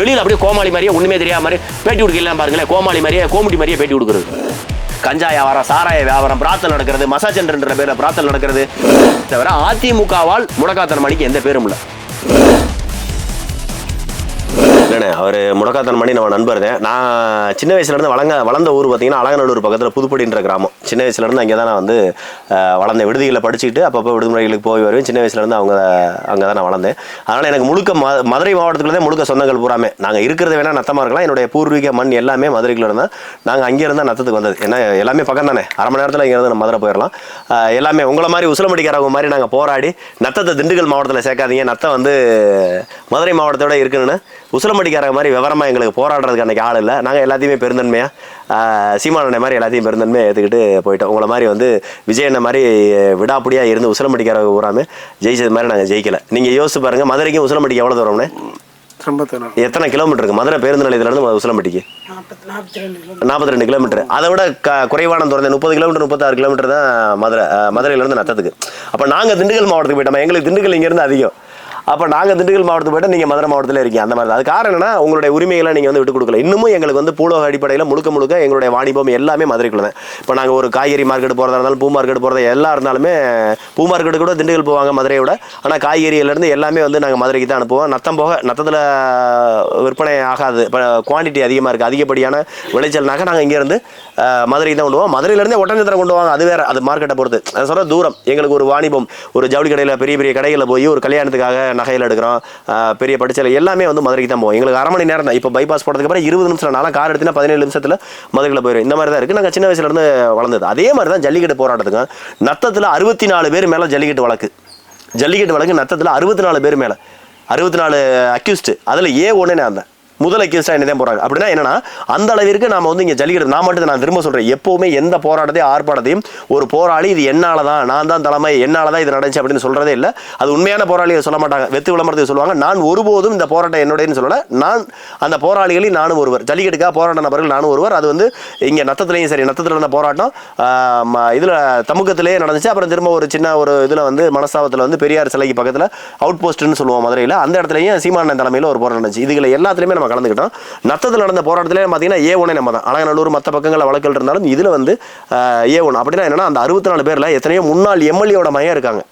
வெளியில் அப்படியே கோமாளி மாதிரியே ஒன்றுமே தெரியாத மாதிரி பேட்டி கொடுக்கலாம் பாருங்களேன். கோமாளி மாதிரியே கோமுடி மாதிரியே பேட்டி கொடுக்குறது. கஞ்சா வியாபாரம், சாராய வியாபாரம், பிராத்தல் நடக்கிறது, மசாஜ் சென்டர்ன்ற பேரில் பிராத்தல் நடக்கிறது. தவிர அதிமுகவால் முடக்காத்தன் மணிக்கு எந்த பேரும் இல்லை. இல்லைண்ணே, அவர் முடக்காத்தன் மணி நம்ம நண்பர் தான். நான் சின்ன வயசுலேருந்து வளர்ந்த ஊர் பார்த்தீங்கன்னா அலங்கநல்லூர் பக்கத்தில் புதுப்படின்ற கிராமம். சின்ன வயசுலேருந்து அங்கே தான் நான் வந்து வளர்ந்தேன். விடுதிகளில் படிச்சுக்கிட்டு அப்பப்போ விடுமுறைகளுக்கு போய் வருவேன். சின்ன வயசுலேருந்து அங்கே தான் நான் வளர்ந்தேன். அதனால் எனக்கு முழுக்க மதுரை மாவட்டத்தில் தான் முழுக்க சொந்தங்கள் பூராமே. நாங்கள் இருக்கிறது வேணால் நத்தமாக இருக்கலாம். என்னுடைய பூர்வீக மண் எல்லாமே மதுரைக்குள்ள இருந்தால் நாங்கள் அங்கே இருந்தால் நத்தத்துக்கு வந்தது. ஏன்னா எல்லாமே பக்கம் தானே, அரை மணி நேரத்தில் இங்கே இருந்து நம்ம மதுரை போயிடலாம். எல்லாமே உங்களை மாதிரி உசிலம்பட்டிக்காரவங்க மாதிரி நாங்கள் போராடி நத்தத்தை திண்டுக்கல் மாவட்டத்தில் சேர்க்காதீங்க, நத்தம் வந்து மதுரை மாவட்டத்தோட இருக்குன்னு உசிலம்பட்டிக்காரங்க மாதிரி விவரமாக எங்களுக்கு போராடுறதுக்கு அன்றைக்கி ஆள் இல்லை. நாங்கள் எல்லாத்தையுமே பெருந்தன்மையாக சீமானண்ணே மாதிரி எல்லாத்தையும் பெருந்தன்மையாக ஏற்றுக்கிட்டு போயிட்டோம். உங்களை மாதிரி வந்து விஜயண்ண மாதிரி விடாப்படியாக இருந்து உசிலம்பட்டிக்காரங்க ஊராமல் ஜெயிச்சது மாதிரி நாங்கள் ஜெயிக்கலை. நீங்கள் யோசிச்சு பாருங்கள், மதுரைக்கும் உசிலம்பட்டிக்கு எவ்வளோ தூரம்னே? எத்தனை கிலோமீட்டர் இருக்குது மதுரை பேருந்து நிலையத்திலேருந்து உசிலம்பட்டிக்கு? 42 கிலோமீட்டர். அதை விட குறைவான தூரம் 30 கிலோமீட்டர் 36 கிலோமீட்டர் தான் மதுரையிலேருந்து நத்தத்துக்கு. அப்போ நாங்கள் திண்டுக்கல் மாவட்டத்துக்கு போயிட்டோம். எங்களுக்கு திண்டுக்கல் இங்கேருந்து அதிகம். அப்போ நாங்கள் திண்டுக்கல் மாவட்டத்துக்கு போய்ட்டு நீங்கள் மதுரை மாவட்டத்தில் இருக்கீங்க. அந்த மாதிரி தான். அது காரணம் என்னன்னா, உங்களுடைய உரிமைகளை நீங்கள் வந்து விட்டு கொடுக்கல. இன்னமும் எங்களுக்கு வந்து பூலோக அடிப்படையில் முழுக்க எங்களுடைய வாணிபம் எல்லாமே மதுரைக்குள்ள தான். இப்போ நாங்கள் ஒரு காய்கறி மார்க்கெட் போகிறதா இருந்தாலும், பூ மார்க்கெட் போகிறதா எல்லாம் இருந்தாலுமே, பூ மார்க்கெட்டு கூட திண்டுக்கல் போவாங்க மதுரையை விட. ஆனால் காய்கறியிலேருந்து எல்லாமே வந்து நாங்கள் மதுரைக்கு தான் அனுப்புவோம். நத்தம் போக நத்தத்தில் விற்பனை ஆகாது, இப்போ குவான்டிட்டி அதிகமாக இருக்குது, அதிகப்படியான விளைச்சல்னாக்க நாங்கள் இங்கேருந்து மதுரைக்கு தான் கொண்டு போவோம். மதுரையிலேருந்தே ஒட்டஞ்சத்திரம் கொண்டு வாங்க, அது வேறு, அது மார்க்கெட்டை பொறுத்து. அது சொல்கிற தூரம். எங்களுக்கு ஒரு வாணிபம், ஒரு ஜவுளி கடையில் பெரிய கடைகளில் போய் ஒரு கல்யாணத்துக்காக நகையில் எடுக்கிறோம், பெரிய படிச்சல எல்லாமே வந்து மதுரைக்கு தான் போவோம். எங்களுக்கு அரை மணி நேரம் தான். இப்போ பைபாஸ் போட்டதுக்கு அப்புறம் 20 நிமிஷம், நாளாக கார் எடுத்தினா 17 நிமிஷத்தில் மதுரையில் போயிடும். இந்த மாதிரி தான் இருக்குது. நாங்கள் சின்ன வயசுலேருந்து வளர்ந்தது. அதே மாதிரி தான் ஜல்லிக்கட்டு போராட்டத்துக்கு நத்தத்தில் 64 பேர் மேலே ஜல்லிக்கட்டு வழக்கு நத்தத்தில் 64 பேர் மேலே 64 அக்யூஸ்டு. அதில் A1 நான் இருந்தேன். முதல் அக்யூஸ்டாக என்ன தான் போகிறாங்க. அப்படின்னா என்னன்னா, அந்த அளவிற்கு நாம் வந்து இங்கே ஜல்லிக்கட்டு, நான் திரும்ப சொல்கிறேன், எப்போவுமே எந்த போராட்டத்தையும் ஆர்ப்பாட்டத்தையும் ஒரு போராளி இது என்னால் தான், நான் தான் தலைமை, என்னால் தான் இது நடந்துச்சு அப்படின்னு சொல்கிறதே இல்லை. அது உண்மையான போராளியை சொல்ல மாட்டாங்க, வெத்து விளம்பரத்துக்கு சொல்லுவாங்க. நான் ஒருபோதும் இந்த போராட்டம் என்னுடையன்னு சொல்லலை. நான் அந்த போராளிகளில் நானும் ஒருவர், ஜல்லிக்கட்டுக்காக போராட்ட நபர்கள் நானும் ஒருவர். அது வந்து இங்கே நத்தத்துலேயும் சரி, நத்தத்தில் இருந்த போராட்டம் இதில் தமுக்கத்திலேயே நடந்துச்சு. அப்புறம் திரும்ப ஒரு சின்ன ஒரு இதில் வந்து மனஸ்தாபத்தில் வந்து பெரியார் சிலைக்கு பக்கத்தில் அவுட் போஸ்ட்னு சொல்லுவோம் மதுரையில், அந்த இடத்துலையும் சீமானன் தலைமையில் ஒரு போராட்டம் நடந்துச்சு. இதுகளை எல்லாத்துலேயுமே நம்ம கலந்துக்கிட்டோம். நத்தத்தில் நடந்த போராட்டத்திலே பார்த்தீங்கன்னா A1 நம்ம தான். அலங்கநல்லூர் மற்ற பக்கங்களில் வழக்குகள் இருந்தாலும் இதில் வந்து A1. அப்படின்னா என்னன்னா, அந்த 64 பேரில் எத்தனையோ முன்னாள் எம்எல்ஏவோட மையம் இருக்காங்க.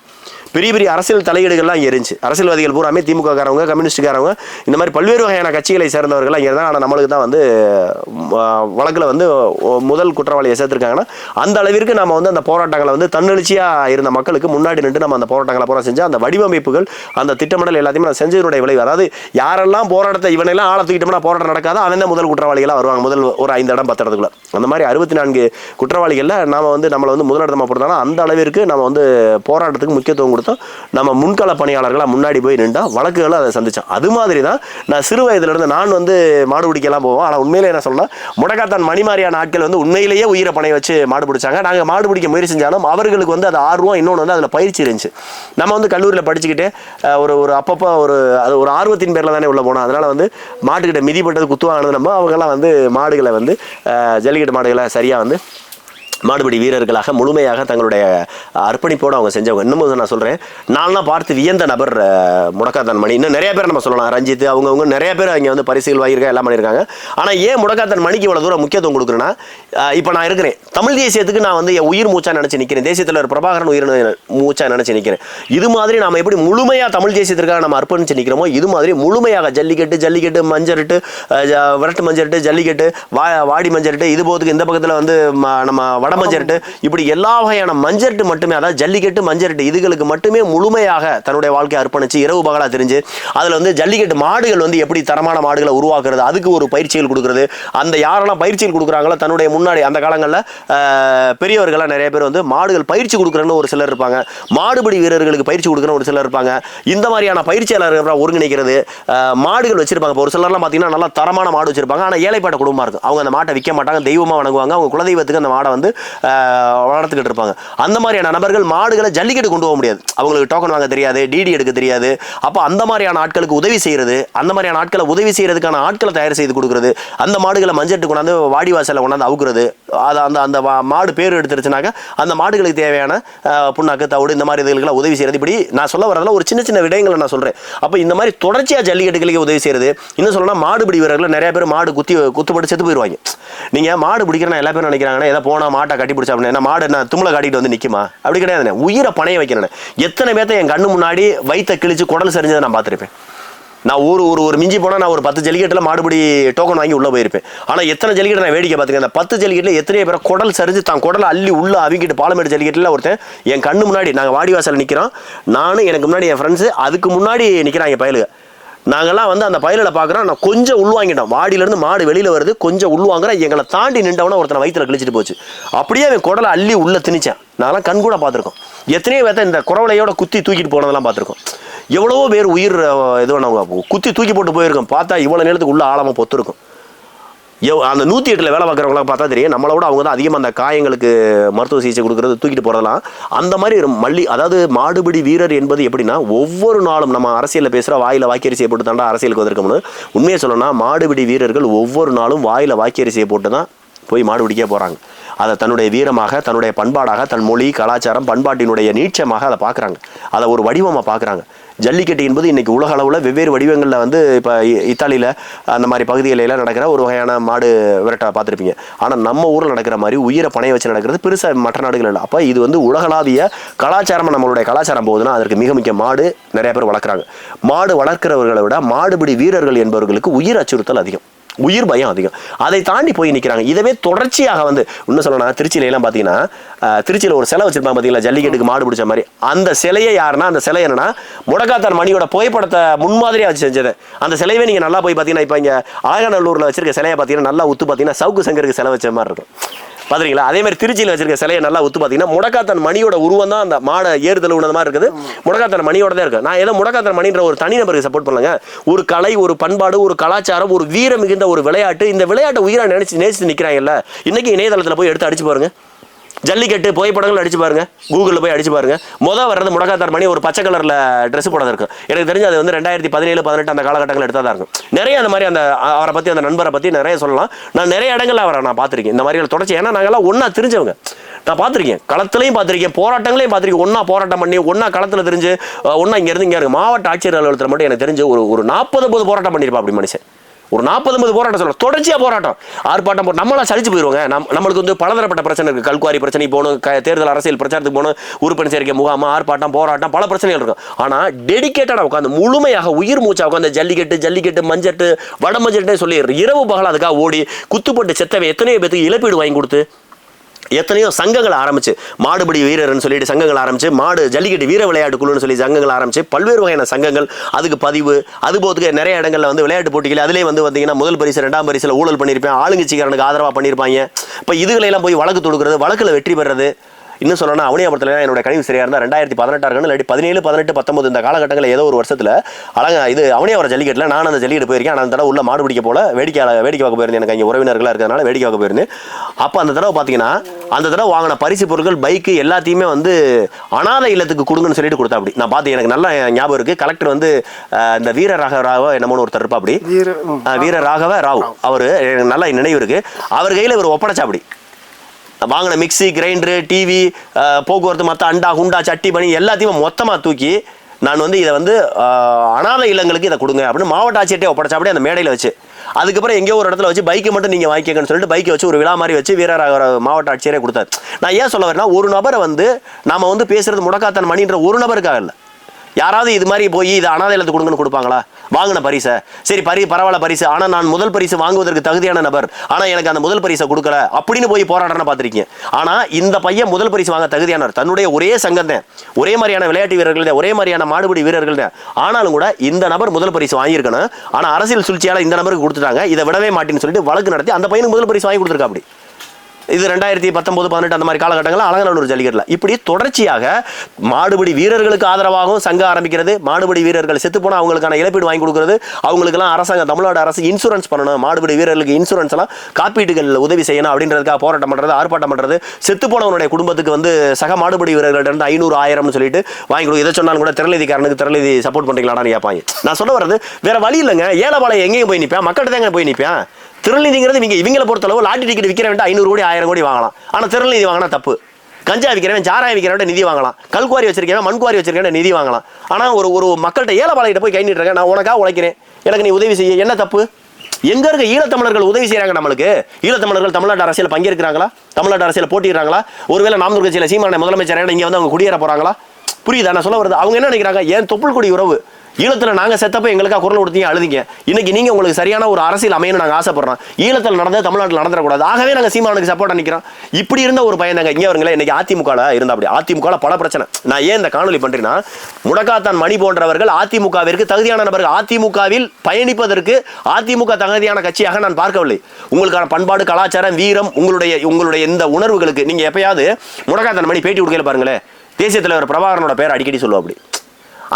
பெரிய அரசியல் தலையீடுகள்லாம் இருந்துச்சு. அரசியல்வாதிகள் பூராமே திமுககாரவங்க, கம்யூனிஸ்டுக்காரவங்க, இந்த மாதிரி பல்வேறு வகையான கட்சிகளை சேர்ந்தவர்கள்லாம் இங்கே தான். ஆனால் நம்மளுக்கு தான் வந்து வழக்கில் வந்து முதல் குற்றவாளியை சேர்த்துருக்காங்கன்னா, அந்த அளவிற்கு நம்ம வந்து அந்த போராட்டங்களை வந்து தன்னெழுச்சியாக இருந்த மக்களுக்கு முன்னாடி நின்று நம்ம அந்த போராட்டங்களை பூரா செஞ்சு அந்த வடிவமைப்புகள், அந்த திட்டமிடல் எல்லாத்தையுமே நான் செஞ்சதனுடைய விளைவு. அதாவது யாரெல்லாம் போராட்டத்தை இவனெல்லாம் ஆள தூக்கிட்டோம்னா போராட்டம் நடக்காது, அவன் தான் முதல் குற்றவாளிகளாக வருவாங்க. முதல் ஒரு 5 இடம் 10 இடத்துக்குள்ள. அந்த மாதிரி 64 குற்றவாளிகளில் நாம் வந்து நம்மளை வந்து முதலிடமாக போடுறதால அந்த அளவிற்கு நம்ம வந்து போராட்டத்துக்கு முக்கியத்துவம் நம்ம முன்கள பணியாளர்களாக முன்னாடி போய் நின்றா வழக்குகளை அதை சந்திச்சோம். அது மாதிரி தான் நான் சிறு வயதிலிருந்து நான் வந்து மாடு பிடிக்கலாம் போவோம். ஆனால் உண்மையிலே என்ன சொல்லலாம், முடக்காத்தான் மணி மாதிரியான ஆட்கள் வந்து உண்மையிலேயே உயிரை பணைய வச்சு மாடு பிடிச்சாங்க. நாங்கள் மாடு பிடிக்க முயற்சி செஞ்சாலும் அவர்களுக்கு வந்து அது ஆர்வம், இன்னொன்று வந்து அதில் பயிற்சி இருந்துச்சு. நம்ம வந்து கல்லூரியில் படிச்சுக்கிட்டே ஒரு அப்பப்போ அது ஒரு ஆர்வத்தின் பேரில் தானே உள்ள போனோம். அதனால் வந்து மாட்டுக்கிட்ட மிதிப்பட்டது குத்துவாங்கினது நம்ம அவங்கெல்லாம் வந்து மாடுகளை வந்து ஜல்லிக்கட்டு மாடுகளை சரியாக வந்து மாடுபிடி வீரர்களாக முழுமையாக தங்களுடைய அர்ப்பணிப்போடு அவங்க செஞ்சவங்க. இன்னமும் நான் சொல்கிறேன், நான்லாம் பார்த்து வியந்த நபர் முடக்காத்தான் மணி. இன்னும் நிறைய பேர் நம்ம சொல்லலாம், ரஞ்சித், அவங்கவுங்க நிறைய பேர் இங்கே வந்து பரிசுகள் வாங்கியிருக்காங்க, எல்லாம் பண்ணியிருக்காங்க. ஆனால் ஏன் முடக்காத்தான் மணிக்கு இவ்வளோ தூரம் முக்கியத்துவம் கொடுக்குறேன்னா, இப்போ நான் இருக்கிறேன் தமிழ் தேசியத்துக்கு நான் வந்து என் உயிர் மூச்சா நினச்சி நிற்கிறேன். தேசியத்தில் ஒரு பிரபாகரன் உயிர் மூச்சா நினச்சி நிற்கிறேன். இது மாதிரி நாம் எப்படி முழுமையாக தமிழ் தேசியத்திற்காக நம்ம அர்ப்பணிச்சு நிற்கிறோமோ, இது மாதிரி முழுமையாக ஜல்லிக்கட்டு மஞ்சரிட்டு, விரட்டு மஞ்சரிட்டு, ஜல்லிக்கட்டு, வாடி மஞ்சரிட்டு, இது போதுக்கு இந்த பக்கத்தில் வந்து நம்ம மஞ்சரிட்டு, இப்படி எல்லா வகையான மஞ்சரிட்டு மட்டுமே, அதாவது ஜல்லிக்கட்டு மஞ்சரிட்டு இதுகளுக்கு மட்டுமே முழுமையாக தன்னுடைய வாழ்க்கையை அர்ப்பணிச்சு இரவு பகலா தெரிஞ்சு அதில் வந்து ஜல்லிக்கட்டு மாடுகள் வந்து எப்படி தரமான மாடுகளை உருவாக்குறது, அதுக்கு ஒரு பயிற்சிகள் கொடுக்குறது. அந்த யாரெல்லாம் பயிற்சிகள் கொடுக்குறாங்களோ தன்னுடைய முன்னாடி அந்த காலங்களில் பெரியவர்களாக நிறைய பேர் வந்து மாடுகள் பயிற்சி கொடுக்குறன்னு ஒரு சிலர் இருப்பாங்க, மாடுபிடி வீரர்களுக்கு பயிற்சி கொடுக்குறன்னு ஒரு சிலர் இருப்பாங்க. இந்த மாதிரியான பயிற்சியாளர்கள் ஒருங்கிணைக்கிறது, மாடுகள் வச்சிருப்பாங்க. இப்போ ஒரு சிலர்லாம் பார்த்தீங்கன்னா நல்லா தரமான மாடு வச்சிருப்பாங்க, ஆனால் ஏழைப்பாட்ட குடும்பமாக இருக்கும். அவங்க அந்த மாட்டை விற்க மாட்டாங்க, தெய்வமாக வணங்குவாங்க. அவங்க குலதெய்வத்துக்கு அந்த மாடை வந்து வளர்த்துக்கிட்டு இருப்பாங்க. அந்த மாதிரியான நபர்கள் மாடுகளை ஜல்லிக்கட்டு கொண்டு போக முடியாது, அவங்களுக்கு டோக்கன் வாங்க தெரியாது, டிடி எடுக்க தெரியாது. அப்போ அந்த மாதிரியான ஆட்களுக்கு உதவி செய்யறது, அந்த மாதிரியான ஆட்களை உதவி செய்யறதுக்கான ஆட்களை தயார் செய்து கொடுக்குறது, அந்த மாடுகளை மஞ்சட்டு கொண்டாந்து வாடி வாசலில் கொண்டாந்து அவுக்குறது, அதை அந்த அந்த மாடு பேர் எடுத்துருச்சுனாக்க அந்த மாடுகளுக்கு தேவையான புண்ணாக்கு தவிடு இந்த மாதிரி இதுகளுக்கு உதவி செய்யறது. இப்படி நான் சொல்ல வரதுல ஒரு சின்ன சின்ன விடயங்களை நான் சொல்றேன். அப்போ இந்த மாதிரி தொடர்ச்சியாக ஜல்லிக்கட்டுகளுக்கு உதவி செய்யறது. இன்னும் சொல்லணும்னா மாடுபிடி வீரர்கள் நிறைய பேர் மாடு குத்துப்பட்டு செத்து போயிடுவாங்க. நீங்க மாடு பிடிக்கிறனா எல்லா பேரும் நினைக்கிறாங்கன்னா ஏதோ போனா மாட்டை கட்டி பிடிச்சா அப்படின்னா மாடு நான் தும்ளை காட்டிட்டு வந்து நிக்குமா? அப்படி கிடையாது. உயிரை பணைய வைக்கிறேன். எத்தனை பேர்த்த என் கண்ணு முன்னாடி வயிற்ற கிழிச்சு குடல் சரிஞ்சதை நான் பார்த்துருப்பேன். நான் ஒரு மிஞ்சி போனால் நான் ஒரு 10 ஜல்லிக்கட்டில் மாடுபிடி டோக்கன் வாங்கி உள்ளே போயிருப்பேன். ஆனால் எத்தனை ஜல்லிக்கட்டு நான் வேடிக்கை பார்த்துக்கேன். அந்த 10 ஜல்லிக்கட்டில் எத்தனையோ பேரை குடல் சரிஞ்சு தான் குடலை அள்ளி உள்ள அவிக்கிட்டு பாலமேடு ஜல்லிக்கட்டில் ஒருத்தன் என் கண்ணு முன்னாடி, நாங்கள் வாடிவாசல் நிற்கிறோம், நானும் எனக்கு முன்னாடி என் ஃப்ரெண்ட்ஸு, அதுக்கு முன்னாடி நிற்கிறாங்க பயலுக. நாங்கள்லாம் வந்து அந்த பயலில் பார்க்குறோம். நான் கொஞ்சம் உள்வாங்கிட்டோம், வாடியிலேருந்து மாடு வெளியில் வருது, கொஞ்சம் உள்வாங்குறேன். எங்களை தாண்டி நின்றவன ஒருத்தனை வயிற்றுல கிழிச்சிட்டு போச்சு. அப்படியே அவன் குடலை அள்ளி உள்ளே திணிச்சேன். நான்லாம் கண் கூட பார்த்துருக்கோம். எத்தனையோ பேர்த்த இந்த குறவலையோட குத்தி தூக்கிட்டு போனதெல்லாம் பார்த்துருக்கோம். எவ்வளவோ பேர் உயிர் இது பண்ணவங்க குத்தி தூக்கி போட்டு போயிருக்கோம். பார்த்தா இவ்வளோ நேரத்துக்கு உள்ள ஆழமாக பொத்துருக்கும். அந்த 108 வேலை பார்க்குறவங்களாம் பார்த்தா தெரியும், நம்மளோட அவங்க தான் அதிகமாக அந்த காயங்களுக்கு மருத்துவ சிகிச்சை கொடுக்குறது, தூக்கிட்டு போகிறதெல்லாம். அந்த மாதிரி அதாவது மாடுபிடி வீரர் என்பது எப்படின்னா, ஒவ்வொரு நாளும் நம்ம அரசியலில் பேசுகிற வாயில் வாக்கரிசியை போட்டு தாண்டா அரசியலுக்கு வந்திருக்கோம்னு உண்மையை சொல்லணும்னா, மாடுபிடி வீரர்கள் ஒவ்வொரு நாளும் வாயில் வாக்கரிசியை போட்டு தான் போய் மாடு பிடிக்க போகிறாங்க. அதை தன்னுடைய வீரமாக, தன்னுடைய பண்பாடாக, தன் மொழி கலாச்சாரம் பண்பாட்டினுடைய நீட்சமாக அதை பார்க்குறாங்க, அதை ஒரு வடிவமாக பார்க்குறாங்க. ஜல்லிக்கட்டு என்பது இன்றைக்கி உலக அளவில் வெவ்வேறு வடிவங்களில் வந்து இப்போ இத்தாலியில் அந்த மாதிரி பகுதிகளெல்லாம் நடக்கிற ஒரு வகையான மாடு விரட்ட பார்த்துருப்பீங்க. ஆனால் நம்ம ஊரில் நடக்கிற மாதிரி உயிரை பணைய வச்சு நடக்கிறது பெருசாக மற்ற நாடுகள் இல்லை. அப்போ இது வந்து உலகளாவிய கலாச்சாரம், நம்மளுடைய கலாச்சாரம் போகுதுன்னா அதற்கு மிக முக்கிய மாடு நிறைய பேர் வளர்க்குறாங்க. மாடு வளர்க்கிறவர்களை விட மாடுபிடி வீரர்கள் என்பவர்களுக்கு உயிர் அச்சுறுத்தல் அதிகம், உயிர் பயம் அதிகம். அதை தாண்டி போய் நிற்கிறாங்க. இதவே தொடர்ச்சியாக வந்து இன்னும் சொல்லணும், திருச்சியில எல்லாம் பார்த்தீங்கன்னா, திருச்சியில் ஒரு சிலை வச்சிருப்பாங்க பார்த்தீங்களா, ஜல்லிக்கட்டுக்கு மாடு பிடிச்ச மாதிரி. அந்த சிலையை யாருன்னா, அந்த சிலை என்னன்னா முடக்காத்தான் மணியோட புகைப்படத்தை முன்மாதிரியாக வச்சு செஞ்சது. அந்த சிலையவே நீங்கள் நல்லா போய் பார்த்தீங்கன்னா, இப்போ இங்கே அழகாநல்லூரில் வச்சிருக்க சிலையை பார்த்தீங்கன்னா நல்லா உத்து பார்த்தீங்கன்னா சவுக்கு சங்கருக்கு சிலை வச்ச மாதிரி இருக்கும் பார்த்துருங்களா. அதே மாதிரி திருச்சியில் வச்சிருக்க சிலையை நல்லா ஒத்து பார்த்தீங்கன்னா முடக்காத்தான் மணியோட உருவம் தான் அந்த மாடை ஏறுதல் உணர்ந்த மாதிரி இருக்குது. முடக்காத்தான் மணியோட தான் இருக்குது. நான் ஏதோ முடக்காத்தான் மணின்ற ஒரு தனிநபருக்கு சப்போர்ட் பண்ணுங்க. ஒரு கலை, ஒரு பண்பாடு, ஒரு கலாச்சாரம், ஒரு வீரம் மிகுந்த ஒரு விளையாட்டு. இந்த விளையாட்டை உயிராக நேசித்து நிற்கிறாங்கல்ல. இன்னைக்கு இணையதளத்தில் போய் எடுத்து அடிச்சு பாருங்க, ஜல்லிக்கட்டு புகைப்படங்கள் அடிச்சு பாருங்க, கூகுளில் போய் அடிச்சு பாருங்க. வர்றது முடக்காத்தார் மணி ஒரு பச்சை கலரில் ட்ரெஸ் போட இருக்கும். எனக்கு தெரிஞ்சு அது வந்து 2017-18 அந்த காலகட்டங்கள் எடுத்தா தான் இருக்கும். நிறைய அந்த மாதிரி அந்த அவரை பற்றி, அந்த நண்பரை பற்றி நிறைய சொல்லலாம். நான் நிறைய இடங்கள்ல அவரை நான் பார்த்துருக்கேன் இந்த மாதிரி தொடர்ச்சி. ஏன்னா நாங்கள்லாம் ஒன்றா தெரிஞ்சவங்க. நான் பார்த்துருக்கேன், களத்துலையும் பார்த்துருக்கேன், போராட்டங்களையும் பார்த்துருக்கேன். ஒன்றா போராட்டம் பண்ணி, ஒன்றா களத்தில் தெரிஞ்சு, ஒன்றா இங்கேருந்து இங்கே இருக்கு. மாவட்ட ஆட்சியர் அலுவலகத்தில் மட்டும் எனக்கு தெரிஞ்சு ஒரு 40-50 போராட்டம் பண்ணியிருப்பா அப்படி மனுஷன். ஒரு 40-50 போராட்டம் சொல்ல, தொடர்ச்சியாக போராட்டம், ஆர்ப்பாட்டம் போட்டு நம்மளாம் சளிச்சு போயிடுவாங்க. நம்மளுக்கு வந்து பலதரப்பட்ட பிரச்சனை இருக்குது. கல்குவாரி பிரச்சனை போகணும், தேர்தல் அரசியல் பிரச்சாரத்துக்கு போகணும், உறுப்பினர் சேர்க்கை முகாம், ஆர்ப்பாட்டம், போராட்டம், பல பிரச்சனைகள் இருக்கும். ஆனால் டெடிக்கேட்டடாக உட்காந்து முழுமையாக உயிர் மூச்சா உட்காந்து ஜல்லிக்கட்டு மஞ்சட்டு வட மஞ்சட்டே சொல்லி இரவு பகல் அதுக்காக ஓடி குத்துப்பட்டு செத்தவை எத்தனையோ பேருக்கு இழப்பீடு வாங்கி கொடுத்து, எத்தனையோ சங்கங்களை ஆரம்பிச்சு, மாடுபிடி வீரர்னு சொல்லிட்டு சங்கங்கள் ஆரம்பிச்சு, மாடு ஜல்லிக்கட்டு வீர விளையாட்டு குழுன்னு சொல்லி சங்கங்கள் ஆரம்பிச்சு, பல்வேறு வகையான சங்கங்கள், அதுக்கு பதிவு, அது போதுக்கு நிறைய இடங்களில் வந்து விளையாட்டு போட்டிகள், அதிலே வந்து பார்த்தீங்கன்னா முதல் பரிசு 2ஆம் பரிசில் ஊழல் பண்ணியிருப்பேன், ஆளுங்கட்சிக்காரனுக்கு ஆதரவாக பண்ணியிருப்பாங்க. இப்போ இதுகளெல்லாம் போய் வழக்கு தொடுக்கிறது, வழக்கில் வெற்றி பெறுறது. இன்னும் சொல்லணும்னா அவனியாபுரத்தில் என்னோட கணிவு சரியாக இருந்தால் 2018 இல்லாட்டி 17, 18, 19 இந்த காலகட்டங்களில் ஏதோ ஒரு வருஷத்தில் இது அவனியாபுரம் ஜல்லிக்கட்டில் நான் அந்த ஜல்லிக்கட்டு போயிருக்கேன். அந்த தடவை உள்ள மாடு பிடிக்க போல வேடிக்கை பார்க்க போயிருந்தேன். எனக்கு இங்கே உறவினர்களாக இருக்கிறதுனால வேடிக்கை பார்க்க போயிருந்தேன். அப்போ அந்த தடவை பார்த்தீங்கன்னா, அந்த தடவை வாங்கின பரிசு பொருட்கள், பைக்கு எல்லாத்தையுமே வந்து அனாதை இல்லத்துக்கு கொடுங்கன்னு சொல்லிட்டு கொடுத்தா. அப்படி நான் பார்த்து எனக்கு நல்ல ஞாபகம் இருக்குது. கலெக்டர் வந்து இந்த வீர ராகவ ராவ் என்னமோன்னு ஒருத்தர் இருப்பா, அப்படி வீர ராகவ ராவ், அவர் நல்லா நினைவு இருக்குது. அவர் கையில் இவர் ஒப்படைச்சா. அப்படி வாங்கின மிக்சி, கிரைண்டரு, டிவி, போக்குவரத்து, மற்ற அண்டா குண்டா சட்டி பண்ணி எல்லாத்தையும் மொத்தமாக தூக்கி நான் வந்து இதை வந்து அனாதை இல்லங்களுக்கு இதை கொடுங்க அப்படின்னு மாவட்ட ஆட்சியர்ட்டே ஒப்படைச்சா. அப்படியே அந்த மேடையில் வச்சு, அதுக்கப்புறம் எங்கேயோ ஒரு இடத்துல வச்சு பைக்கை மட்டும் நீங்கள் வாங்கிக்கங்கன்னு சொல்லிட்டு பைக்கை வச்சு ஒரு விழா மாதிரி வச்சு வீரராக மாவட்ட ஆட்சியரே கொடுத்தாரு. நான் ஏன் சொல்ல வரேன்னா, ஒரு நபரை வந்து நாம் வந்து பேசுறது முடக்காத்தான் மணின்ற ஒரு நபருக்காக இல்லை. யாராவது இது மாதிரி போய் இது அனாதை இல்லத்துக்கு கொடுங்கன்னு கொடுப்பாங்களா? வாங்கின பரிசை சரி பரவாயில்ல பரிசு, ஆனால் நான் முதல் பரிசு வாங்குவதற்கு தகுதியான நபர், ஆனால் எனக்கு அந்த முதல் பரிசை கொடுக்கல அப்படின்னு போய் போராடுறேன்னு பார்த்துருக்கீங்க. ஆனால் இந்த பையன் முதல் பரிசு வாங்க தகுதியானவர், தன்னுடைய ஒரே சங்கம் தான், ஒரே மாதிரியான விளையாட்டு வீரர்கள் தான், ஒரே மாதிரியான மாடுபிடி வீரர்கள் தான். ஆனாலும் கூட இந்த நபர் முதல் பரிசு வாங்கியிருக்கணும். ஆனால் அரசியல் சூழ்ச்சியால் இந்த நபருக்கு கொடுத்துட்டாங்க, இதை விடவே மாட்டேன்னு சொல்லிட்டு வழக்கு நடத்தி அந்த பையனுக்கு முதல் பரிசு வாங்கி கொடுத்துருக்கா. அப்படி இது 2019-18 அந்த மாதிரி காலகட்டங்களில் அலங்காநல்லூர் ஜல்லிக்கட்டில் இப்படி தொடர்ச்சியாக மாடுபிடி வீரர்களுக்கு ஆதரவாகவும் சங்கம் ஆரம்பிக்கிறது, மாடுபிடி வீரர்கள் செத்து போனால் அவங்களுக்கான இழப்பீடு வாங்கி கொடுக்குறது, அவங்களுக்குலாம் அரசாங்கம் தமிழ்நாடு அரசு இன்சூரன்ஸ் பண்ணணும், மாடுபிடி வீரர்களுக்கு இன்சூரன்ஸ் எல்லாம் காப்பீடுகள் உதவி செய்யணும் அப்படின்றதுக்காக போராட்டம் பண்ணுறது, ஆர்ப்பாட்டம் பண்ணுறது, செத்து போனவனுடைய குடும்பத்துக்கு வந்து சக மாடுபிடி வீரர்கள்ட்ட 500-1000 சொல்லிட்டு வாங்கி கொடுக்கும். இதை சொன்னாலும் கூட திரளிதிக்காரனுக்கு திரளிதி சப்போர்ட் பண்ணுறீங்களான்னு கேட்பாங்க. நான் சொல்ல வர்றது வேற வழி இல்லைங்க. ஏழைபாளையம் எங்கேயும் போய் நிற்பேன், மக்கள்கிட்ட தான் போய் நிற்பேன். திருநிதிங்கிறது இவங்களை பொறுத்தளவு லாட்டரி டிக்கெட் விற்கிறவன் 500 கோடி 1000 கோடி வாங்கலாம். ஆனால் திருநிதி வாங்கினா தப்பு. கஞ்சா விற்கிறவன் சாராயம் விற்கிறவன் நிதி வாங்கலாம், கல்குவாரி வச்சிருக்கவன் மண்குவாரி வச்சிருக்கவன் நிதி வாங்கலாம். ஆனால் ஒரு மக்கள்கிட்ட ஏழைபாளையிட்ட போய் கை நீட்டுறேன், நான் உனக்காக உழைக்கிறேன், எனக்கு நீ உதவி செய்ய, என்ன தப்பு? எங்க இருக்க ஈழத்தமிழர்கள் உதவி செய்யறாங்க நம்மளுக்கு? ஈழத்தமிழர்கள் தமிழ்நாட்டு அரசியல் பங்கேற்கிறாங்களா? தமிழ்நாட்டு அரசியல் போட்டிடுறாங்களா? ஒருவேளை நாம் தமிழர் கட்சியில் சீமானை முதலமைச்சர் இங்கே வந்து அவங்க குடியேற போறாங்களா? புரியுதா நான் சொல்ல வருது? அவங்க என்ன நினைக்கிறாங்க, ஏன் தொப்புள் கொடி உறவு ஈழத்தில் நாங்கள் செத்தப்ப எங்களுக்காக குரல் கொடுத்தீங்க, அழுதிங்க, இன்னைக்கு நீங்கள் உங்களுக்கு சரியான ஒரு அரசியல் அமையணும் நாங்கள் ஆசைப்படுறோம், ஈழத்தில் நடந்தது தமிழ்நாட்டில் நடந்துடக்கூடாது, ஆகவே நாங்கள் சீமானுக்கு சப்போர்ட் நிற்கிறோம். இப்படி இருந்த ஒரு பையன் தாங்க இங்கே வருங்களேன். இன்னைக்கு அதிமுகவில் இருந்தா அப்படி அதிமுகவில் பல பிரச்சனை. நான் ஏன் இந்த காணொலி பண்ணுறேன்னா, முடக்காத்தான் மணி போன்றவர்கள் அதிமுகவிற்கு தகுதியான நபர்கள், அதிமுகவில் பயணிப்பதற்கு அதிமுக தகுதியான கட்சியாக நான் பார்க்கவில்லை. உங்களுக்கான பண்பாடு, கலாச்சாரம், வீரம், உங்களுடைய இந்த உணர்வுகளுக்கு நீங்கள் எப்பயாவது முடக்காத்தான் மணி பேட்டி கொடுக்கல பாருங்களேன், தேசிய தலைவர் பிரபாகரனோட பேர் அடிக்கடி சொல்லுவோம். அப்படி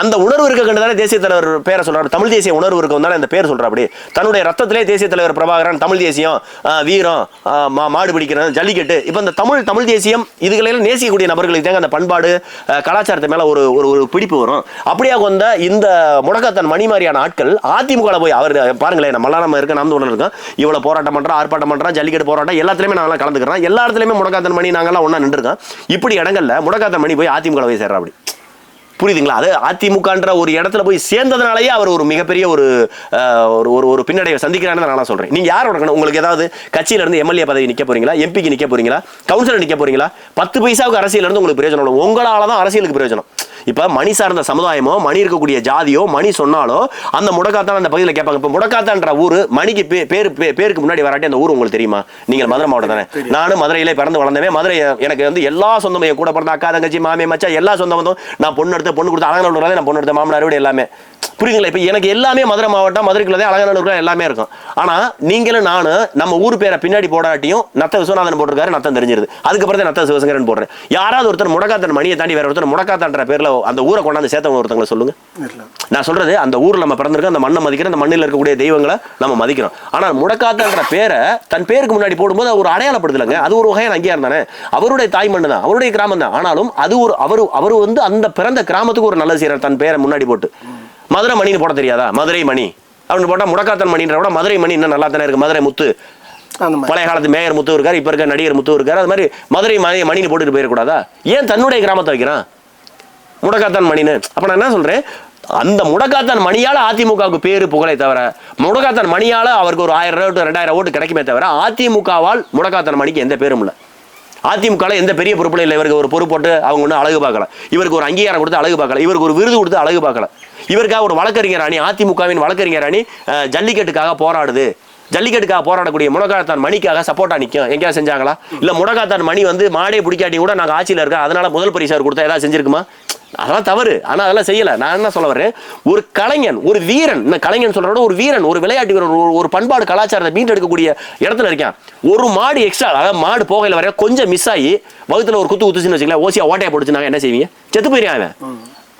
அந்த உணர்வு இருக்க கண்டு தானே தேசிய தலைவர் பேரை சொல்றாரு. தமிழ் தேசிய உணர்வு இருக்கும் தானே அந்த பேர் சொல்றா. அப்படி தன்னுடைய ரத்தத்திலே தேசிய தலைவர் பிரபாகரன், தமிழ் தேசியம், வீரம், மாடு பிடிக்கிறது, ஜல்லிக்கட்டு, இப்போ இந்த தமிழ் தேசியம் இதுகளெல்லாம் நேசிக்கக்கூடிய நபர்களுக்கு தாங்க அந்த பண்பாடு கலாச்சாரத்து மேல ஒரு பிடிப்பு வரும். அப்படியாக வந்த இந்த முடக்காத்தான் மணி மாதிரியான ஆட்கள் அதிமுக போய் அவர் பாருங்களேன், நம்மளாம் நம்ம இருக்க நாம் தமிழர் இருக்கோம், இவ்வளவு போராட்டம் பண்றோம், ஆர்ப்பாட்டம் பண்றோம், ஜல்லிக்கட்டு போராட்டம் எல்லாத்துலயுமே நாங்களாம் கலந்துக்கிறோம், எல்லா இடத்துலயுமே முடக்காத்தான் மணி நாங்களாம் ஒண்ணா நின்றுருக்கோம். இப்படி இடங்கள்ல முடக்காத்தான் மணி போய் அதிமுக போய் சேர்றா. அப்படி புரியுதுங்களா? அது அதிமுகன்ற ஒரு இடத்துல போய் சேர்ந்ததுனாலேயே அவர் ஒரு மிகப்பெரிய ஒரு பின்னடைவை சந்திக்கிறான்னு நான் சொல்றேன். நீங்க யார் உடக்கணும்? உங்களுக்கு ஏதாவது கட்சியில இருந்து எம்எல்ஏ பதவி நிக்க போறீங்களா, எம்பிக்கு நிக்க போறீங்களா, கவுன்சிலர் நிக்க போறீங்களா? 10 பைசாவுக்கு அரசியல் இருந்து உங்களுக்கு பிரயோஜனம், உங்களால தான் அரசியலுக்கு பிரயோஜனம். இப்ப மணி சார்ந்த சமுதாயமோ, மணி இருக்கக்கூடிய ஜாதியோ, மணி சொன்னாலோ அந்த முடக்காத்தான் அந்த பகுதியில் கேட்பாங்க. இப்ப முடக்காத்தான்ற ஊரு மணிக்கு பேருக்கு முன்னாடி வராட்டி அந்த ஊர் உங்களுக்கு தெரியுமா? நீங்கள் மதுரை மாவட்டம் தானே. நானும் மதுரையிலே பிறந்து வளர்ந்தவே. மதுரை எனக்கு வந்து எல்லா சொந்தமும் கூட பிறந்த அக்கா தங்கச்சி மாமே மச்சா எல்லா சொந்தம் வந்து நான் பொண்ணு கொடுத்து அலங்காநல்லூர்ல நான் பொண்ணு எடுத்த மாமனார் வீடு எல்லாமே. புரியுதுங்களா? இப்ப எனக்கு எல்லாமே மதுரை மாவட்டம், மதுரைக்குள்ளதே அலங்காநல்லூர்ல எல்லாமே இருக்கும். ஆனா நீங்களும் நானும் நம்ம ஊர் பேரை பின்னாடி போடாட்டியும் நத்த விஸ்வநாதன் போட்டிருக்காரு, நத்தம் தெரிஞ்சிருது, அதுக்கப்புறம் தான் நத்த சிவசங்கரன் போடுறேன். யாராவது ஒருத்தர் முடக்காத்தான் மணியை தாண்டி வேற ஒருத்தர் முடக்காத்தான்ற பேர்ல அந்த ஊரை கொண்டாந்து சேர்த்தவங்க ஒருத்தவங்களை சொல்லுங்க. நான் சொல்றது அந்த ஊர்ல நம்ம பிறந்திருக்கோம், அந்த மண்ணை மதிக்கிறோம், அந்த மண்ணில் இருக்கக்கூடிய தெய்வங்களை நம்ம மதிக்கிறோம். ஆனா முடக்காத்தான்ற பேரை தன் பேருக்கு முன்னாடி போடும்போது ஒரு அடையாளப்படுத்தலைங்க. அது ஒரு வகையான அங்கீகாரம் தானே. அவருடைய தாய் மண்ணு தான், அவருடைய கிராமம் தான். ஆனாலும் அது அவர் வந்து அந்த பிறந்த கிராமத்துக்கு ஒரு நல்ல செய்யறார், தன் பேரை முன்னாடி போட்டு. மதுரை மணின்னு போட தெரியாதா? மதுரை மணி அப்படின்னு போட்டா முடக்காத்தான் மணின்ற விட மதுரை மணி இன்னும் நல்லா தானே இருக்கு. மதுரை முத்து, பழைய காலத்து மேயர் முத்து இருக்காரு, இப்ப இருக்க நடிகர் முத்து இருக்காரு. அது மாதிரி மதுரை மணின்னு போட்டுட்டு போயிடக்கூடாதா? ஏன் தன்னுடைய கிராமத்தை வைக்கிறான் முடக்காத்தான் மணின்னு? அப்ப நான் என்ன சொல்றேன், அந்த முடக்காத்தான் மணியால அதிமுகவுக்கு பேரு புகழை தவிர, முடக்காத்தான் மணியால அவருக்கு ஒரு 1000 to 2000 ஓட்டு கிடைக்குமே தவிர, அதிமுகவால் முடக்காத்தான் மணிக்கு எந்த பேரும் இல்லை. அதிமுக எந்த பெரிய பொறுப்புல இல்லை. இவருக்கு ஒரு பொறுப்பு போட்டு அவங்க ஒன்றும் அழகு பார்க்கல, இவருக்கு ஒரு அங்கீகாரம் கொடுத்து அழகு பார்க்கல, இவருக்கு ஒரு விருது கொடுத்து அழகு பார்க்கல. இவருக்காக ஒரு வழக்கறிஞர் அணி, அதிமுகவின் வழக்கறிஞர் அணி ஜல்லிக்கட்டுக்காக போராடுது. ஜல்லிக்கட்டுக்காக போராடக்கூடிய முடக்காத்தான் மணிக்காக சப்போர்ட்டா நிற்கும். எங்கேயாவது செஞ்சாங்களா? இல்ல முடக்காத்தான் மணி வந்து மாடே பிடிக்காட்டி கூட நாங்கள் ஆட்சியில் இருக்கோம் அதனால முதல் பரிசு கொடுத்தா ஏதாவது செஞ்சிருக்குமா? அதெல்லாம் தவறு. ஆனா அதெல்லாம் செய்யல. நான் என்ன சொல்ல வரேன், ஒரு கலைஞன், ஒரு வீரன், கலைஞன் சொல்றோட ஒரு வீரன், ஒரு விளையாட்டு வீரர், ஒரு பண்பாடு கலாச்சாரத்தை மீட்டெடுக்கக்கூடிய இடத்துல இருக்கேன். ஒரு மாடு எக்ஸ்ட்ரா, அதாவது மாடு போகையில் வரைய கொஞ்சம் மிஸ் ஆகி வகுத்துல ஒரு குத்துச்சுன்னு வச்சுக்கலாம், ஓசியா ஓட்டையா போட்டுச்சுனாங்க என்ன செய்வீங்க? செத்து போயிருக்கான்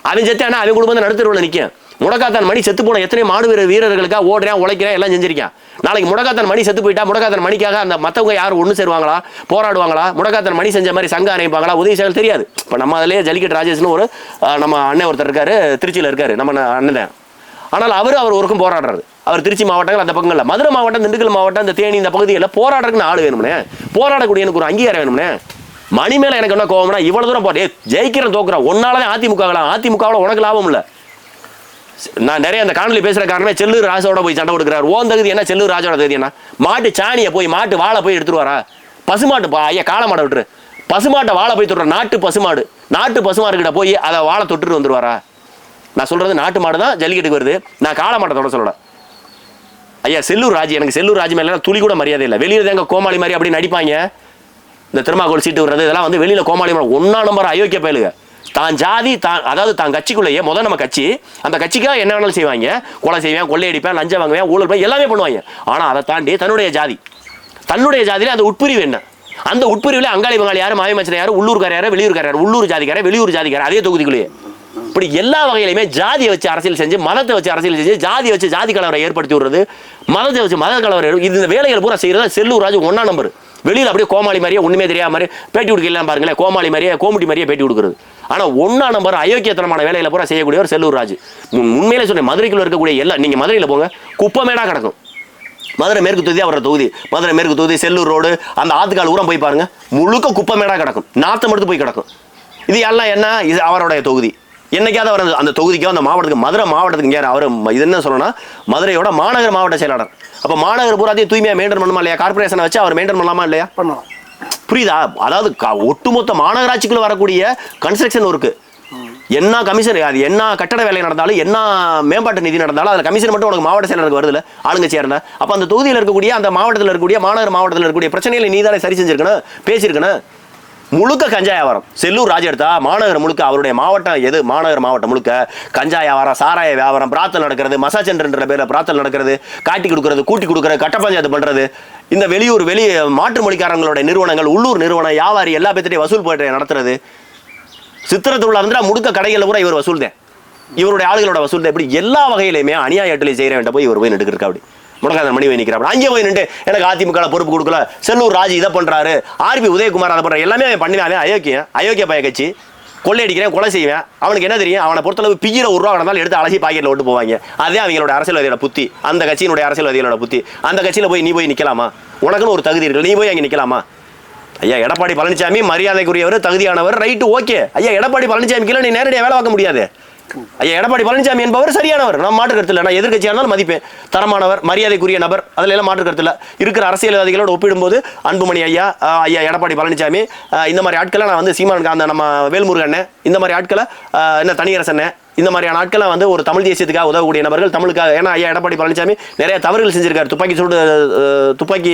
அவன் செத்தானா அவன் குடும்பம் நடுத்தருவில் நிற்கும். முடக்காத்தான் மணி செத்து போன எத்தனை மாடு வீரர்களுக்காக ஓடுறேன், உழைக்கிறேன், எல்லாம் செஞ்சிருக்கேன். நாளைக்கு முடக்காத்தான் மணி செத்து போயிட்டா முடக்காத்தான் மணிக்காக அந்த மற்றவங்க யாரும் ஒன்று சேருவாங்களா, போராடுவாங்களா? முடக்காத்தான் மணி செஞ்ச மாதிரி சங்கம் அணைப்பாங்களா, உதவி செய்ய தெரியாது. இப்போ நம்ம அதிலே ஜல்லிக்கட்டு ராஜேஷ்னு ஒரு நம்ம அண்ணன் ஒருத்தர் இருக்காரு, திருச்சியில் இருக்காரு, நம்ம அண்ணன் தான். ஆனால் அவர் ஒருக்கும் போராடுறாரு. அவர் திருச்சி மாவட்டங்கள் அந்த பக்கங்களில், மதுரை மாவட்டம், திண்டுக்கல் மாவட்டம், இந்த தேனி இந்த பகுதியில் போராடுறதுக்குன்னு ஆள் வேணும்னே, போராடக்கூடிய எனக்கு ஒரு அங்கீகாரம் வேணும்னே. மணி மேலே எனக்கு என்ன கோவம்னா, இவ்வளோ தூரம் போட்டே ஜெயிக்கிறேன் தோக்குறேன், ஒன்னாலதான் அதிமுகவில் உனக்கு லாபம் இல்லை. நான் நிறைய அந்த காணொலி பேசுற காரணமே செல்லூர் ராஜோட போய் சண்டை கொடுக்குறாரு. ஓன் தகுதி என்ன, செல்லூர் ராஜோட தகுதி என்ன? மாட்டு சாணியை போய் மாட்டு வாழை போய் எடுத்துருவாரா? பசுமாட்டு ஐயா காளை மாடை விட்டுரு, பசுமாட்டை வாழை போய் தொட்டுற நாட்டு பசுமாடு கிட்ட போய் அதை வாழை தொட்டுட்டு வந்துருவாரா? நான் சொல்றது நாட்டு மாடு தான் ஜல்லிக்கட்டுக்கு வருது, நான் காளை மாட்டை தொட சொல்லல. ஐயா செல்லூர் ராஜ், எனக்கு செல்லூர் ராஜ் மேல துளி கூட மரியாதை இல்லை. வெளியில எங்க கோமாளி மாதிரி அப்படி நடிப்பாங்க, இந்த திருமாக்கோள் சீட்டு விடுறது இதெல்லாம் வந்து வெளியில கோமாளி மாதிரி ஒன்னா நம்பர் அயோக்கிய பயலுங்க. தான் ஜாதி அதாவது தான் கட்சிக்குள்ளேயே நம்ம கட்சி, அந்த கட்சிக்காக என்ன வேணாலும் செய்வாங்க, கொலை செய்வேன், கொள்ளையடிப்பேன், லஞ்சம் வாங்குவேன், ஊழல் எல்லாமே பண்ணுவாங்க. ஆனா அதை தாண்டி தன்னுடைய ஜாதியில அந்த உட்பிரிவு என்ன, அந்த உட்பிரிவில் அங்காளி பங்காளி யாரு, மாவி மச்சனை யாரு, உள்ளூர்கார யாரு, வெளியூர்கார யாரு, உள்ளூர் ஜாதிக்கார, வெளியூர் ஜாதிக்கார, அதே தொகுதிக்குள்ளேயே. இப்படி எல்லா வகையிலுமே ஜாதியை வச்சு அரசியல் செஞ்சு, மதத்தை வச்சு அரசியல் செஞ்சு, ஜாதியை வச்சு ஜாதி கலவரை ஏற்படுத்தி விடுறது, மதத்தை வச்சு மத கலவரை, இந்த வேலைகள் பூரா செய்யறது செல்லூர் ராஜு 1ஆம் நம்பர். வெளியில் அப்படியே கோமாளி மாதிரியே ஒண்ணுமே தெரியாம மாதிரி பேட்டி கொடுக்கலாம் பாருங்களேன், கோமாளி மாதிரியே கோமுட்டி மாதிரியே பேட்டி கொடுக்குறது. ஆனா 1ஆம் நம்பர் அயோக்கியத்தனமான வேலையில பூரா செய்யக்கூடியவர் செல்லூர் ராஜு. உண்மையிலே சொன்னேன், மதுரைக்குள்ள இருக்கக்கூடிய எல்லாம் நீங்க மதுரையில போங்க, குப்பமேடா கிடக்கும். மதுரை மேற்கு தொகுதி அவரோட தொகுதி, மதுரை மேற்கு தொகுதி, செல்லூர் ரோடு, அந்த ஆத்துக்கால் ஊரம் போய் பாருங்க, முழுக்க குப்பமேடா கிடக்கும், நாத்தம் எடுத்து போய் கிடக்கும். இது எல்லாம் என்ன, இது அவருடைய தொகுதி. என்னைக்காவது அவர் அந்த தொகுதிக்கோ அந்த மாவட்டத்துக்கு, மதுரை மாவட்டத்துக்கு இங்கே அவர் இது என்ன சொல்லணும்னா மதுரையோட மாநகர மாவட்ட செயலாளர். அப்போ மாநகர் பூராத்தையும் தூய்மையாக மெயின்டைன் பண்ணுமா இல்லையா? கார்பரேஷனை வச்சு அவர் மெயின்டைன் பண்ணலாமா இல்லையா? பண்ணலாம். புரியுதா? அதாவது ஒட்டுமொத்த மாநகராட்சிக்குள்ள வரக்கூடிய கன்ஸ்ட்ரக்ஷன் ஒர்க்கு என்ன கமிஷன், அது என்ன கட்டட வேலை நடந்தாலும், என்ன மேம்பாட்டு நிதி நடந்தாலும் அதில் கமிஷன் மட்டும் உனக்கு மாவட்ட செயலருக்கு வருதுல்ல, ஆளுங்கட்சியாக இருந்தால். அப்போ அந்த தொகுதியில் இருக்கக்கூடிய, அந்த மாவட்டத்தில் இருக்கக்கூடிய, மாநகர மாவட்டத்தில் இருக்கக்கூடிய பிரச்சனைகளை நீ தானே சரி செஞ்சிருக்கணும், பேசியிருக்கணும். முழுக்க கஞ்சா வியாபாரம். செல்லூர் ராஜு எடுத்தா மாநகர் முழுக்க, அவருடைய மாவட்டம் எது, மாநகர் மாவட்டம் முழுக்க கஞ்சா வியாபாரம், சாராய வியாபாரம், பிராத்தல் நடக்கிறது, மசாஜ் சென்டர்ன்ற பேரில் பிராத்தல் நடக்கிறது, காட்டி கொடுக்கறது, கூட்டி கொடுக்கறது, கட்ட பஞ்சாயத்து பண்றது, இந்த வெளி மாற்று மொழிக்காரங்களுடைய நிறுவனங்கள், உள்ளூர் நிறுவனம், வியாபாரி எல்லா பேர்த்தையும் வசூல் போட்டு நடத்துறது. சித்திரத்துள்ள வந்துட்டா முழுக்க கடைகளில் கூட இவர் வசூல் தான், இவருடைய ஆளுகளோட வசூல் தான். இப்படி எல்லா வகையிலுமே அநியாயத்திலே செய்கிறவன் போய் இவர் போய் நின்றுருக்கு. அப்படி முடக்காத மணி போய் நிற்கிறார். அங்கே போய் நின்று எனக்கு அதிமுக பொறுப்பு கொடுக்கல, செல்லூர் ராஜு இதை பண்றாரு, ஆர்பி உதயகுமார் அதை பண்றாரு, எல்லாமே அவன் பண்ணி அவன் அயோக்கிய பய கட்சி, கொள்ளையடிக்கிறேன், கொலை செய்வேன். அவனுக்கு என்ன தெரியும்? அவனை பொறுத்தளவு பிஜில ₹1 நடந்தாலும் எடுத்து அலசி பாக்கெட்ல விட்டு போவாங்க. அதே அவங்களோட அரசியல்வாதியோட புத்தி, அந்த கட்சியினுடைய அரசியல்வாதிகளோட புத்தி. அந்த கட்சியில போய் நீ போய் நிக்கலாமா? உனக்குன்னு ஒரு தகுதி இருக்கு, நீ போய் அங்கே நிக்கலாமா? ஐயா எடப்பாடி பழனிசாமி மரியாதைக்குரியவர், தகுதியானவர், ரைட்டு, ஓகே. ஐயா எடப்பாடி பழனிசாமிக்கு நீ நேரடியாக வேலை பார்க்க முடியாது. ஐயா எடப்பாடி பழனிசாமி என்பவர் சரியானவர், நான் மாற்று கருத்து இல்லை. நான் எதிர்கட்சியாக இருந்தாலும் மதிப்பேன். தரமானவர், மரியாதைக்குரிய நபர், அதில் எல்லாம் மாற்று கருத்து இல்லை. இருக்கிற அரசியல்வாதிகளோடு ஒப்பிடும்போது அன்புமணி ஐயா, ஐயா எடப்பாடி பழனிசாமி, இந்த மாதிரி ஆட்களை நான் வந்து சீமான், அந்த நம்ம வேல்முருகன், இந்த மாதிரி ஆட்களை, என்ன தனியரசன், இந்த மாதிரியான ஆட்கள்லாம் வந்து ஒரு தமிழ் தேசியத்துக்காக உதவக்கூடிய நபர்கள், தமிழுக்காக. ஏன்னா ஐயா எடப்பாடி பழனிசாமி நிறைய தவறுகள் செஞ்சிருக்காரு. துப்பாக்கி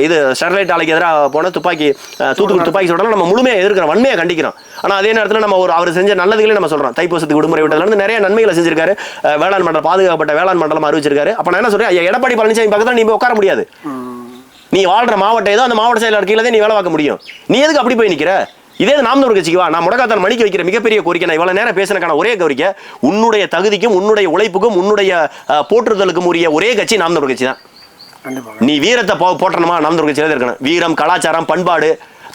இது ஸ்டெர்லைட் ஆலைக்கு எதிராக போன தூத்துக்குடி துப்பாக்கி சூடலாம் நம்ம முழுமையாக எதிர்க்கிறோம், வன்மையாக கண்டிக்கிறோம். ஆனால் அதே நேரத்தில் நம்ம அவர் செஞ்ச நல்லதுகளே நம்ம சொல்கிறோம். தைப்பூசத்துக்கு விடுமுறை விட்டதுலேருந்து நிறைய நன்மைகளை செஞ்சிருக்காரு. வேளாண் மண்டலம், பாதுகாக்கப்பட்ட வேளாண் மண்டலம் அறிவிச்சிருக்காரு. அப்போ நான் என்ன சொல்றேன், ஐயா எடப்பாடி பழனிசாமி பக்கத்தில் நீ உட்கார முடியாது. நீ வாழ்ற மாவட்டம் ஏதோ அந்த மாவட்ட செயலாளர் கீழே நீ வேலை பார்க்க முடியும். நீ எதுக்கு அப்படி போய் நிற்கிற? இதே நாம் தமிழர் கட்சிக்கு வா. நான் முடக்காத்தான் மணிக்கு வைக்கிற மிகப்பெரிய கோரிக்கை, நான் இவ்வளவு நேரம் பேசினக்கான ஒரே கோரிக்கை, உன்னுடைய தகுதிக்கும் உன்னுடைய உழைப்புக்கும் உன்னுடைய போற்றுதலுக்கும் உரிய ஒரே கட்சி நாம் தமிழர் கட்சி தான். நீ வீரத்தை போட்டணுமா, நாம் தமிழர் கட்சியில இருக்கணும். வீரம், கலாச்சாரம், பண்பாடு,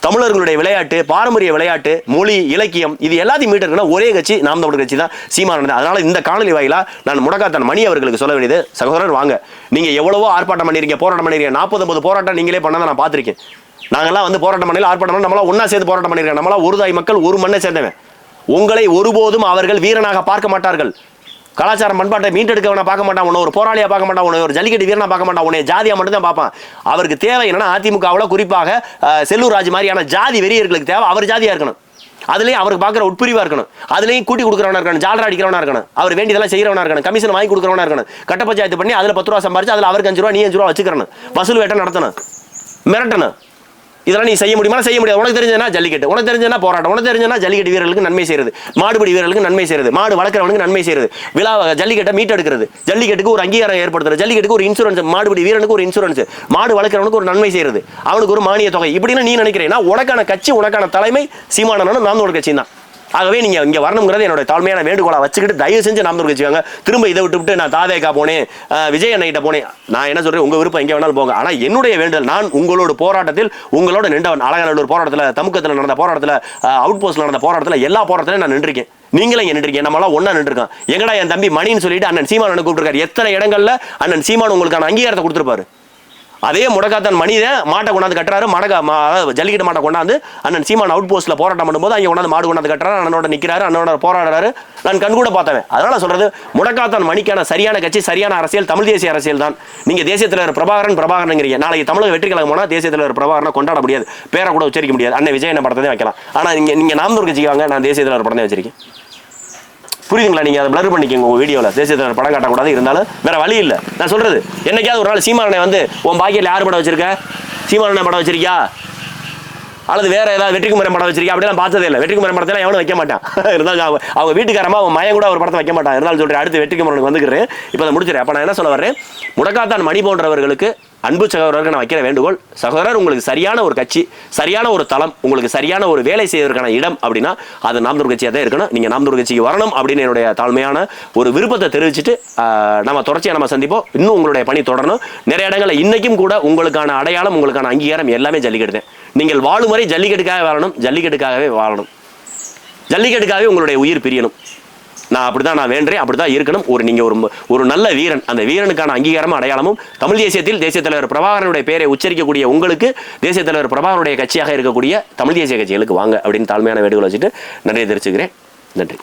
தமிழர்களுடைய விளையாட்டு, பாரம்பரிய விளையாட்டு, மொழி, இலக்கியம், இது எல்லாத்தையும் மீட்டு ஒரே கட்சி நாம் தமிழர் கட்சி தான், சீமானது. அதனால இந்த காணொலி வாயிலா நான் முடக்காத்தான் மணி அவர்களுக்கு சொல்ல வேண்டியது, சகோதரர் வாங்க, நீங்க எவ்வளவோ ஆர்ப்பாட்டம் பண்ணிருக்கீங்க, போராட்டம் பண்ணிருக்கீங்க. 40-50 போராட்டம் நீங்களே பண்ணதை நான் பார்த்திருக்கேன். நாங்கெல்லாம் வந்து போராட்டம் பண்ணல, ஆர்ப்பாட்டம் பண்ணல, நம்மளா ஒன்னா சேர்ந்து போராட்டம் பண்ணிருக்கோம். நம்மளா ஒரு தாய் மக்கள், ஒரு மண்ணை சேர்ந்தவன். உங்களை ஒருபோதும் அவர்கள் வீரனாக பார்க்க மாட்டார்கள். கலாச்சாரம் பண்பாட்டை மீட்டெடுக்கவனை பார்க்க மாட்டான், உன்னை ஒரு போராளியா பார்க்க மாட்டான், உன்னை ஒரு ஜல்லிக்கட்டு வீரனா பார்க்க மாட்டான், உன்னை ஜாதியா மட்டும் தான் பார்ப்பான். அவருக்கு தேவை என்னன்னா, அதிமுகவில் குறிப்பாக செல்லூர் ராஜு மாதிரியான ஜாதி வெறியர்களுக்கு தேவை அவர் ஜாதியா இருக்கணும். அதுலயும் அவருக்கு பார்க்குற உட்பிரிவா இருக்கணும், அதுலயும் கூட்டி கொடுக்குறவனா இருக்கணும், ஜாலரா அடிக்கிறவனா இருக்கணும், அவர் வேண்டியதெல்லாம் செய்யறவனா இருக்கணும், கமிஷன் வாங்கி கொடுக்குறவனா இருக்கணும், கட்ட பஞ்சாயத்து பண்ணி அதுல ₹10 சம்பாரிச்சு அதுல அவருக்கு ₹5, நீ ₹5 வச்சுக்கிறணும், வசூல் வேட்டை நடத்தணும், மிரட்டணும். இதெல்லாம் நீ செய்ய முடியுமா? செய்ய முடியாது. உனக்கு தெரிஞ்சதுன்னா ஜல்லிக்கட்டு, உனக்கு தெரிஞ்சதுன்னா போராட்டம், உனக்கு தெரிஞ்சதுன்னா ஜல்லிக்கட்டு வீரர்களுக்கு நன்மை செய்யறது, மாடுபிடி வீரர்களுக்கு நன்மை செய்யறது, மாடு வளர்க்குறவனுக்கு நன்மை செய்யறது, விழா ஜல்லிக்கட்டை மீட்டெடுக்கிறது, ஜல்லிக்கட்டுக்கு ஒரு அங்கீகாரம் ஏற்படுத்துறது, ஜல்லிக்கட்டுக்கு ஒரு இன்சூரன்ஸ், மாடுபிடி வீரனுக்கு ஒரு இன்சூரன்ஸ், மாடு வளர்க்குறவனுக்கு ஒரு நன்மை செய்யறது, அவனுக்கு ஒரு மானிய தொகை. இப்படின்னு நீ நினைக்கிறேன்னா உனக்கான கட்சி, உனக்கான தலைமை சீமானனும் நாம் தமிழர் கட்சி தான். ஆகவே நீங்க இங்க வரணுங்கிறது என்னோட தாழ்மையான வேண்டுகோளா வச்சுக்கிட்டு தயவு செஞ்சு நாம் தமிழர் கட்சிவாங்க. திரும்ப இதை விட்டு நான் தாவேகா போனேன், விஜய் அண்ணகிட்ட போனேன். நான் என்ன சொல்றேன், உங்க விருப்பம் எங்க வேணாலும் போங்க. ஆனா என்னுடைய வேண்டுதல், நான் உங்களோட போராட்டத்தில் உங்களோட நின்றவன். அலங்காநல்லூர் போராட்டத்தில், தமுக்கத்தில் நடந்த போராட்டத்தில், அவுட் போஸ்ட்ல நடந்த போராட்டத்தில், எல்லா போராட்டத்திலும் நான் நின்றுருக்கேன். நீங்களும் இங்க நின்றுருக்கீங்க, நம்மளாம் ஒன்னா நின்றுருக்கோம். எங்கடா என் தம்பி மணின்னு சொல்லிட்டு அண்ணன் சீமான் கூப்பிட்டுருக்காரு. எத்தனை இடங்கள்ல அண்ணன் சீமான் உங்களுக்கான அங்கீகாரத்தை கொடுத்துருப்பாரு. அதே முடக்காத்தான் மனிதன் மாட்டை கொண்டாந்து கட்டுறாரு, ஜல்லிக்கட்டு மாட்டை கொண்டாந்து அண்ணன் சீமான் அவுட் போஸ்ட்ல போராட்டம் பண்ணும்போது அங்கே கொண்டாந்து மாடு கொண்டாந்து கட்டுறாரு, அண்ணனோட நிற்கிறாரு, அண்ணனோட போராடுறாரு. நான் கண்கூட பார்த்தவன். அதனால சொல்றது, முடக்காத்தான் மணிக்கான சரியான கட்சி, சரியான அரசியல் தமிழ் தேசிய அரசியல் தான். நீங்க தேசிய தலைவர் பிரபாகரன்ங்கிறீங்க, நாளைக்கு தமிழக வெற்றி கழகம் போனா தேசிய தலைவர் பிரபாகரனை கொண்டாட முடியாது, பேரை கூட உச்சரிக்க முடியாது, அண்ணன் விஜய் என்ன படத்தை வைக்கலாம். ஆனா நீங்க நாம் தமிழர் கட்சிக்கு வாங்க, நான் தேசிய தலைவர் படத்தை வச்சிருக்கேன். புரியுதுங்களா? நீங்க அதை பிளர் பண்ணிக்கோங்க உங்க வீடியோல. தேசிய தலைவர் படம் காட்டக்கூடாது, இருந்தாலும் வேற வழி இல்லை. நான் சொல்றது, என்னைக்காவது ஒரு நாள் சீமானனை வந்து உன் பாக்கியில் யார் படம் வச்சிருக்க, சீமானனை படம் வச்சிருக்கியா, அல்லது வேற ஏதாவது வெற்றிக்குமரன் படம் வச்சிருக்கா? அப்படிலாம் பார்த்ததே இல்லை. வெற்றிக்குமரன் படத்தெல்லாம் எவனும் வைக்க மாட்டான். இருந்தாலும் அவங்க வீட்டுக்காரமா அவன் மயம் கூட ஒரு படத்தை வைக்க மாட்டான். இருந்தாலும் சொல்றேன், அடுத்து வெற்றிக்குமரனுக்கு வந்துக்கிறேன். இப்போ அதை முடிச்சிடறேன். அப்போ நான் என்ன சொல்ல வர்றேன், முடக்காத்தான் மணி போன்றவர்களுக்கு அன்பு சகோதரருக்கு நான் வைக்கிற வேண்டுகோள், சகோதரர் உங்களுக்கு சரியான ஒரு கட்சி, சரியான ஒரு தளம், உங்களுக்கு சரியான ஒரு வேலை செய்வதற்கான இடம் அப்படின்னா அது நாம் தமிழர் கட்சியாக தான் இருக்கணும். நீங்கள் நாம் தமிழர் கட்சிக்கு வரணும் அப்படின்னு என்னுடைய தாழ்மையான ஒரு விருப்பத்தை தெரிவிச்சுட்டு நம்ம தொடர்ச்சியாக நம்ம சந்திப்போம். இன்னும் உங்களுடைய பணி தொடரணும். நிறைய இடங்களில் இன்னைக்கும் கூட உங்களுக்கான அடையாளம், உங்களுக்கான அங்கீகாரம் எல்லாமே ஜல்லிக்கட்டு தான். நீங்கள் வாழும் வரை ஜல்லிக்கட்டுக்காக வாழணும், ஜல்லிக்கட்டுக்காகவே வாழணும், ஜல்லிக்கட்டுக்காகவே உங்களுடைய உயிர் பிரியணும். நான் அப்படிதான் நான் வேண்டேன், அப்படிதான் இருக்கணும். நீங்கள் ஒரு நல்ல வீரன், அந்த வீரனுக்கான அங்கீகாரமும் அடையாளமும் தமிழ் தேசியத்தில் தேசிய தலைவர் பிரபாகரனுடைய பெயரை உச்சரிக்கக்கூடிய உங்களுக்கு தேசிய தலைவர் பிரபாகரனுடைய கட்சியாக இருக்கக்கூடிய தமிழ் தேசிய கட்சிகளுக்கு வாங்க அப்படின்னு தாழ்மையான வேண்டுகோள் வச்சுட்டு நன்றியை தெரிவிச்சுக்கிறேன். நன்றி.